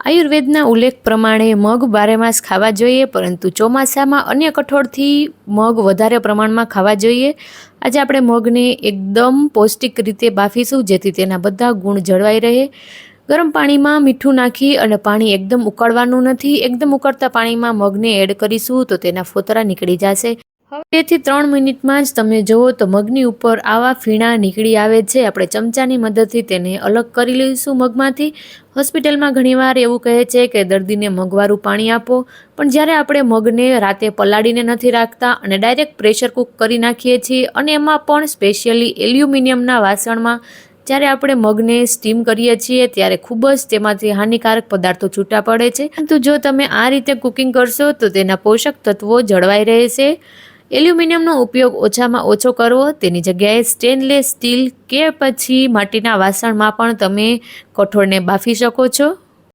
આયુર્વેદના ઉલ્લેખ પ્રમાણે મગ બારેમાસ ખાવા જોઈએ, પરંતુ ચોમાસામાં અન્ય કઠોળથી મગ વધારે પ્રમાણમાં ખાવા જોઈએ. આજે આપણે મગને એકદમ પૌષ્ટિક રીતે બાફીશું, જેથી તેના બધા ગુણ જળવાઈ રહે. ગરમ પાણીમાં મીઠું નાખી અને પાણી એકદમ ઉકળવાનું નથી. એકદમ ઉકળતા પાણીમાં મગને એડ કરીશું તો તેના ફોતરા નીકળી જશે. હવે 2 થી 3 મિનિટમાં જ તમે જુઓ તો મગની ઉપર આવા ફીણા નીકળી આવે છે. આપણે ચમચાની મદદથી તેને અલગ કરી લઈશું મગમાંથી. હોસ્પિટલમાં ઘણીવાર એવું કહે છે કે દર્દીને મગવાળું પાણી આપો, પણ જ્યારે આપણે મગને રાતે પલાળીને નથી રાખતા અને ડાયરેક્ટ પ્રેશર કૂક કરી નાખીએ છીએ, અને એમાં પણ સ્પેશિયલી એલ્યુમિનિયમના વાસણમાં જ્યારે આપણે મગને સ્ટીમ કરીએ છીએ ત્યારે ખૂબ જ તેમાંથી હાનિકારક પદાર્થો છૂટા પડે છે. પરંતુ જો તમે આ રીતે કુકિંગ કરશો તો તેના પોષક તત્વો જળવાઈ રહેશે. એલ્યુમિનિયમનો ઉપયોગ ઓછામાં ઓછો કરવો. તેની જગ્યાએ સ્ટેનલેસ સ્ટીલ કે પછી માટીના વાસણમાં પણ તમે કઠોળને બાફી શકો છો.